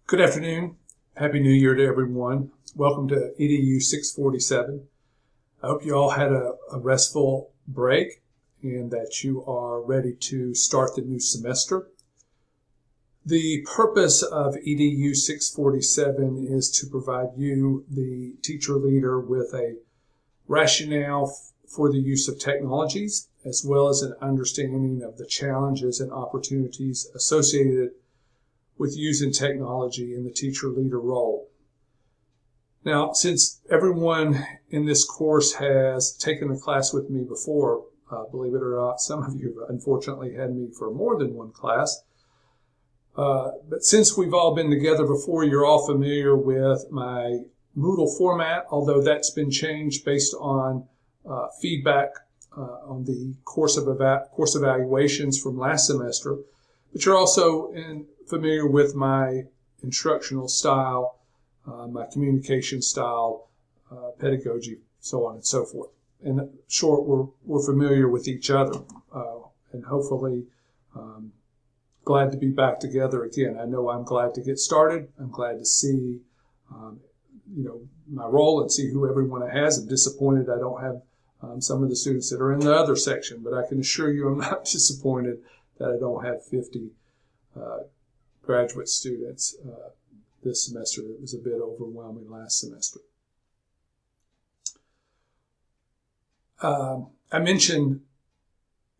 Good afternoon. Happy New Year to everyone. Welcome to EDU 647. I hope you all had a restful break and that you are ready to start the new semester. The purpose of EDU 647 is to provide you, the teacher leader, with a rationale for the use of technologies, as well as an understanding of the challenges and opportunities associated with using technology in the teacher leader role. Now, since everyone in this course has taken a class with me before, believe it or not, some of you unfortunately had me for more than one class. But since we've all been together before, you're all familiar with my Moodle format, although that's been changed based on feedback on the course evaluations from last semester. But you're also familiar with my instructional style, my communication style, pedagogy, so on and so forth. In short, we're familiar with each other, and hopefully glad to be back together again. I know I'm glad to get started. I'm glad to see, my role and see who everyone has. I'm disappointed I don't have some of the students that are in the other section, but I can assure you I'm not disappointed that I don't have 50 graduate students this semester. It was a bit overwhelming last semester. I mentioned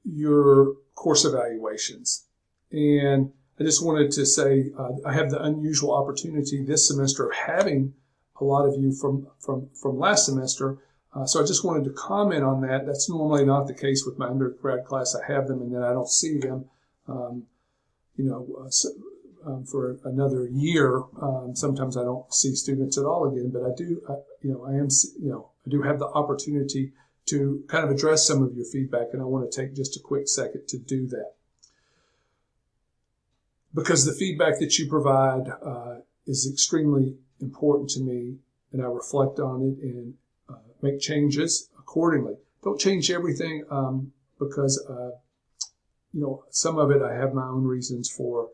your course evaluations, and I just wanted to say I have the unusual opportunity this semester of having a lot of you from last semester. So I just wanted to comment on that. That's normally not the case with my undergrad class. I have them and then I don't see them, for another year. Sometimes I don't see students at all again, but I do have the opportunity to kind of address some of your feedback, and I want to take just a quick second to do that. Because the feedback that you provide is extremely important to me, and I reflect on it and make changes accordingly. Don't change everything because, some of it I have my own reasons for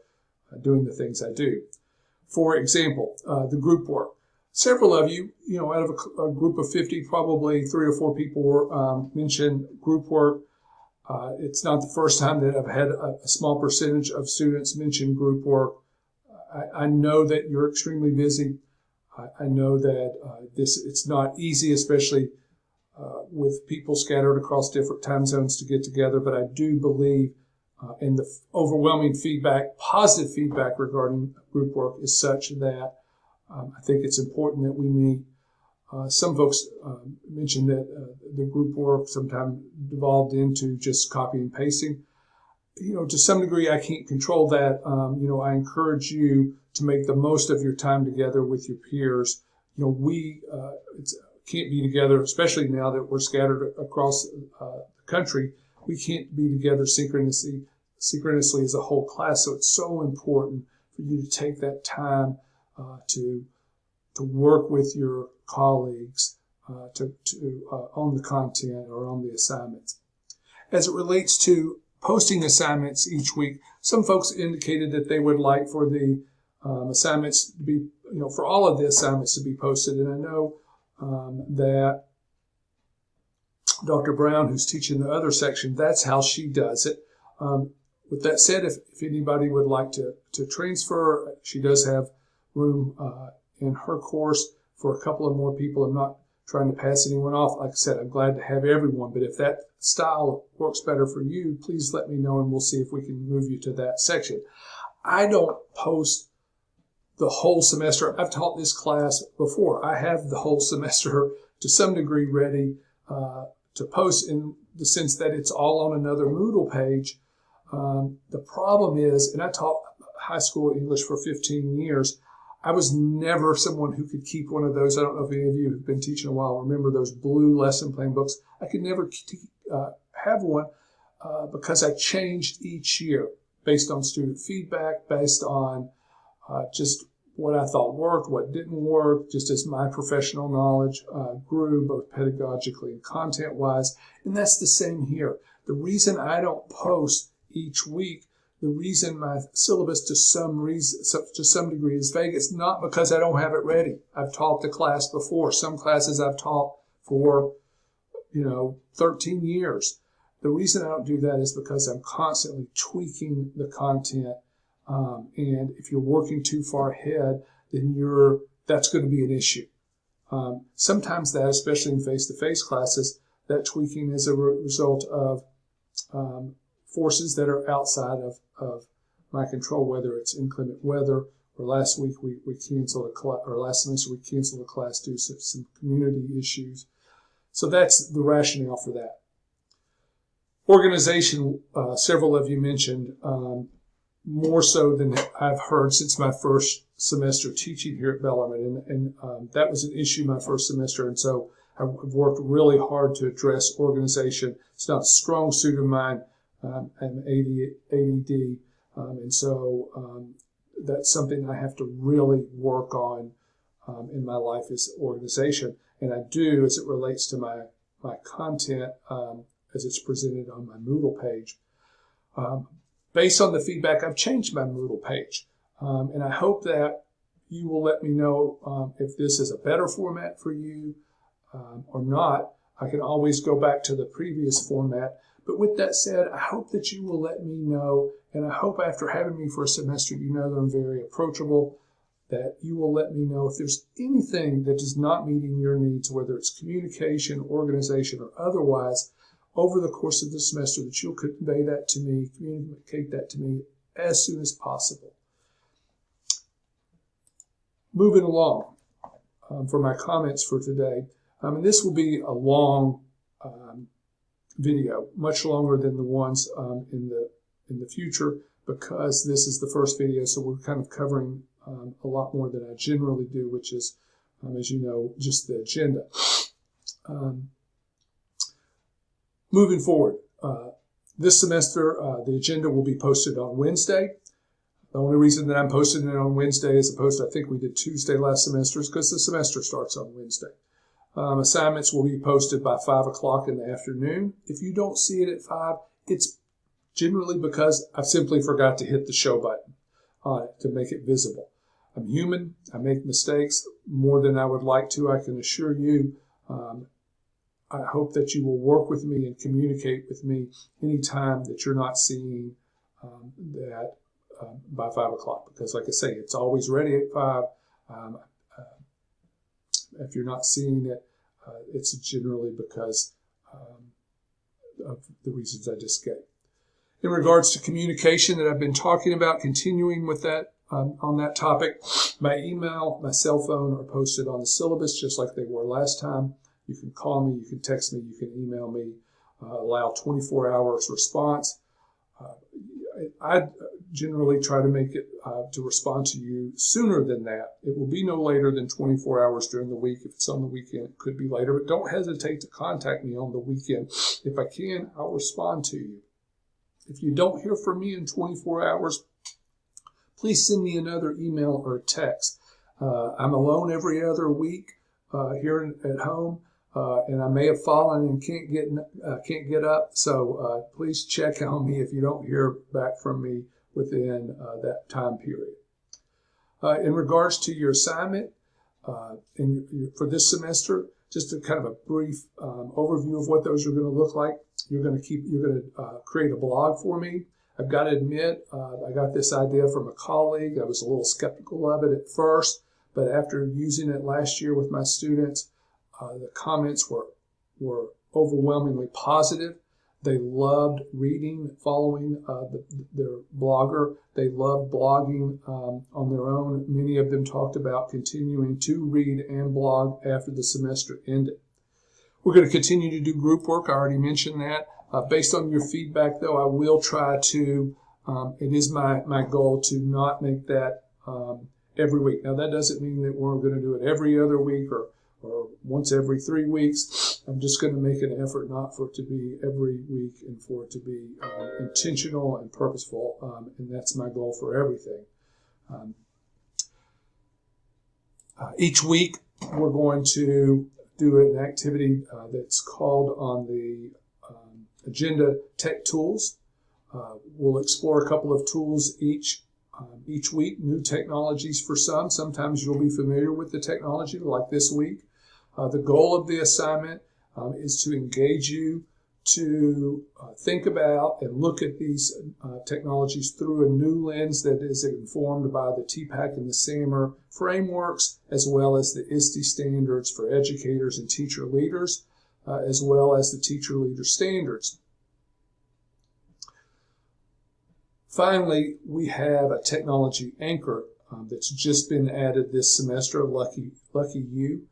doing the things I do. For example, the group work. Several of you, out of a group of 50, probably 3 or 4 people mentioned group work. It's not the first time that I've had a small percentage of students mention group work. I know that you're extremely busy. I know that it's not easy, especially with people scattered across different time zones to get together, but I do believe in the overwhelming feedback, positive feedback regarding group work is such that I think it's important that we meet. Some folks mentioned that the group work sometimes devolved into just copy and pasting. To some degree, I can't control that. I encourage you to make the most of your time together with your peers. We can't be together, especially now that we're scattered across the country. We can't be together synchronously as a whole class. So it's so important for you to take that time to work with your colleagues on the content or on the assignments. As it relates to posting assignments each week, some folks indicated that they would like for the assignments to be, for all of the assignments to be posted. And I know that Dr. Brown, who's teaching the other section, that's how she does it. With that said, if anybody would like to transfer, she does have room in her course for a couple of more people. I'm not trying to pass anyone off. Like I said, I'm glad to have everyone, but if that style works better for you, please let me know and we'll see if we can move you to that section. I don't post the whole semester. I've taught this class before. I have the whole semester to some degree ready to post in the sense that it's all on another Moodle page. The problem is, and I taught high school English for 15 years, I was never someone who could keep one of those. I don't know if any of you who've been teaching a while remember those blue lesson plan books. I could never have one because I changed each year based on student feedback, based on just what I thought worked, what didn't work, just as my professional knowledge grew both pedagogically and content-wise. And that's the same here. The reason I don't post each week the reason my syllabus to some degree is vague, it's not because I don't have it ready. I've taught the class before. Some classes I've taught for, 13 years. The reason I don't do that is because I'm constantly tweaking the content. And if you're working too far ahead, then that's going to be an issue. Sometimes that, especially in face-to-face classes, that tweaking is a result of forces that are outside of my control, whether it's inclement weather, or last week we canceled a class, or last semester we canceled a class due to some community issues. So that's the rationale for that. Organization, several of you mentioned, more so than I've heard since my first semester teaching here at Bellarmine. And that was an issue my first semester. And so I've worked really hard to address organization. It's not a strong suit of mine. I'm ADD. And so that's something I have to really work on in my life is organization. And I do as it relates to my content as it's presented on my Moodle page. Based on the feedback, I've changed my Moodle page. And I hope that you will let me know if this is a better format for you or not. I can always go back to the previous format. But with that said, I hope that you will let me know. And I hope after having me for a semester, you know that I'm very approachable, that you will let me know if there's anything that is not meeting your needs, whether it's communication, organization, or otherwise, over the course of the semester, that you'll convey that to me, communicate that to me as soon as possible. Moving along for my comments for today, and this will be a long video, much longer than the ones in the future, because this is the first video, so we're kind of covering a lot more than I generally do, which is, as you know, just the agenda. Moving forward, this semester, the agenda will be posted on Wednesday. The only reason that I'm posting it on Wednesday as opposed to, I think we did Tuesday last semester, is because the semester starts on Wednesday. Assignments will be posted by 5 o'clock in the afternoon. If you don't see it at 5, it's generally because I simply forgot to hit the show button on it to make it visible. I'm human. I make mistakes more than I would like to, I can assure you. I hope that you will work with me and communicate with me anytime that you're not seeing that by 5 o'clock. Because like I say, it's always ready at 5. If you're not seeing it, it's generally because of the reasons I just gave. In regards to communication that I've been talking about, continuing with that on that topic, my email, my cell phone are posted on the syllabus just like they were last time. You can call me, you can text me, you can email me, allow 24 hours response. I generally try to make it to respond to you sooner than that. It will be no later than 24 hours during the week. If it's on the weekend, it could be later, but don't hesitate to contact me on the weekend. If I can, I'll respond to you. If you don't hear from me in 24 hours, please send me another email or a text. I'm alone every other week here at home. And I may have fallen and can't get up. So please check on me if you don't hear back from me within that time period. In regards to your assignment for this semester, just a kind of a brief overview of what those are going to look like. You're going to create a blog for me. I've got to admit, I got this idea from a colleague. I was a little skeptical of it at first, but after using it last year with my students, the comments were overwhelmingly positive. They loved reading, following their blogger. They loved blogging on their own. Many of them talked about continuing to read and blog after the semester ended. We're going to continue to do group work. I already mentioned that. Based on your feedback, though, I will try to, it is my goal to not make that every week. Now, that doesn't mean that we're going to do it every other week or once every 3 weeks. I'm just going to make an effort not for it to be every week and for it to be intentional and purposeful, and that's my goal for everything. Each week, we're going to do an activity that's called on the agenda Tech Tools. We'll explore a couple of tools each week, new technologies for some. Sometimes you'll be familiar with the technology, like this week. The goal of the assignment is to engage you to think about and look at these technologies through a new lens that is informed by the TPACK and the SAMR frameworks, as well as the ISTE standards for educators and teacher leaders, as well as the teacher leader standards. Finally, we have a technology anchor that's just been added this semester. Lucky you.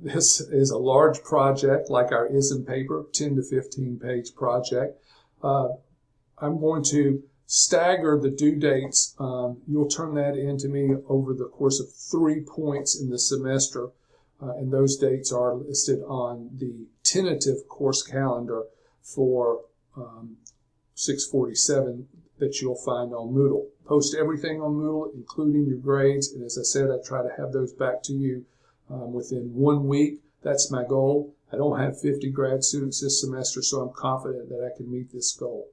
This is a large project, like our ISM paper, 10 to 15 page project. I'm going to stagger the due dates. You'll turn that in to me over the course of 3 points in the semester, and those dates are listed on the tentative course calendar for 647 that you'll find on Moodle. Post everything on Moodle, including your grades, and as I said, I try to have those back to you within 1 week. That's my goal. I don't have 50 grad students this semester, so I'm confident that I can meet this goal.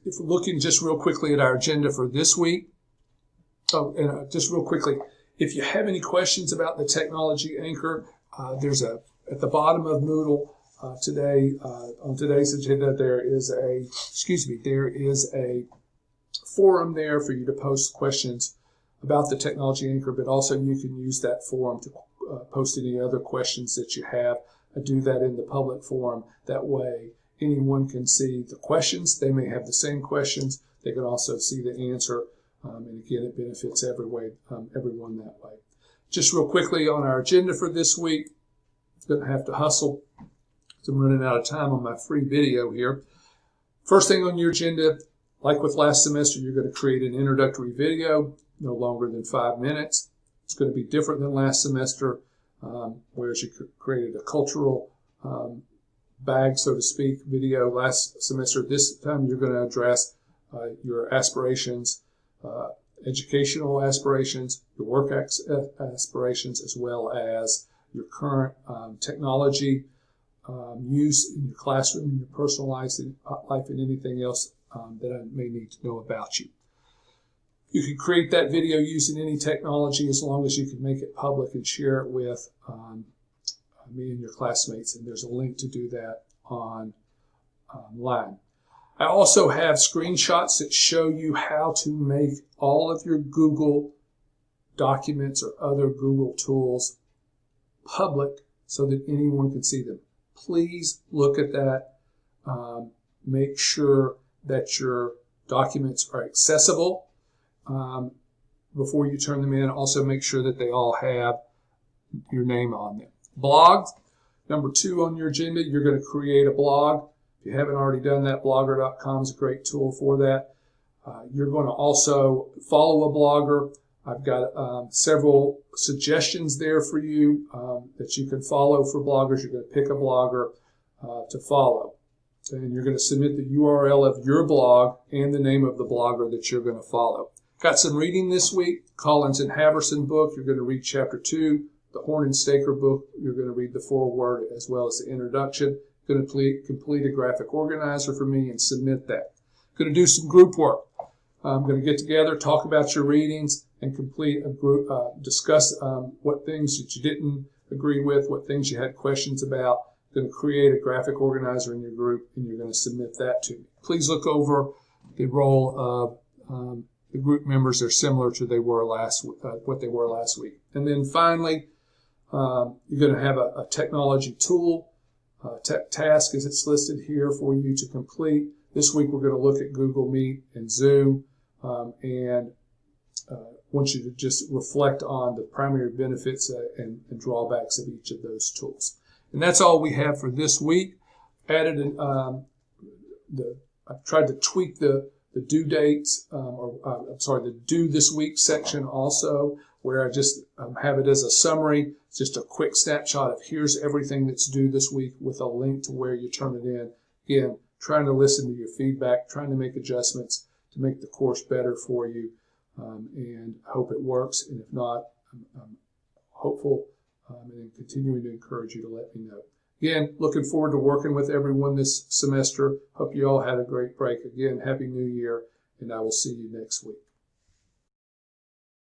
If we're looking just real quickly at our agenda for this week, just real quickly, if you have any questions about the technology anchor, there's at the bottom of Moodle today, on today's agenda, there is a forum there for you to post questions about the technology anchor, but also you can use that forum to post any other questions that you have. I do that in the public forum. That way anyone can see the questions. They may have the same questions. They can also see the answer. And again, it benefits everyone that way. Just real quickly on our agenda for this week, I'm going to have to hustle. I'm running out of time on my free video here. First thing on your agenda, like with last semester, you're going to create an introductory video, no longer than 5 minutes. It's going to be different than last semester, whereas you created a cultural bag, so to speak, video last semester. This time you're going to address your aspirations, educational aspirations, your work aspirations, as well as your current technology use in your classroom, in your personal life, and anything else that I may need to know about you. You can create that video using any technology as long as you can make it public and share it with me and your classmates, and there's a link to do that online. I also have screenshots that show you how to make all of your Google documents or other Google tools public so that anyone can see them. Please look at that. Make sure that your documents are accessible before you turn them in. Also make sure that they all have your name on them. Blogs, number 2 on your agenda, you're going to create a blog. If you haven't already done that, blogger.com is a great tool for that. You're going to also follow a blogger. I've got several suggestions there for you that you can follow for bloggers. You're going to pick a blogger to follow. And you're going to submit the URL of your blog and the name of the blogger that you're going to follow. Got some reading this week. Collins and Haverson book. You're going to read chapter 2. The Horn and Staker book. You're going to read the foreword as well as the introduction. Going to complete a graphic organizer for me and submit that. Going to do some group work. I'm going to get together, talk about your readings, and complete a group, discuss what things that you didn't agree with, what things you had questions about. Going to create a graphic organizer in your group, and you're going to submit that to me. Please look over the role of the group members. They're similar to what they were last week. And then finally, you're going to have a technology tool task as it's listed here for you to complete. This week we're going to look at Google Meet and Zoom and want you to just reflect on the primary benefits and drawbacks of each of those tools. And that's all we have for this week. Added I've tried to tweak the due dates, the due this week section also, where I just have it as a summary, just a quick snapshot of here's everything that's due this week with a link to where you turn it in. Again, trying to listen to your feedback, trying to make adjustments to make the course better for you, and I hope it works. And if not, I'm hopeful and continuing to encourage you to let me know. Again, looking forward to working with everyone this semester. Hope you all had a great break. Again, Happy New Year, and I will see you next week.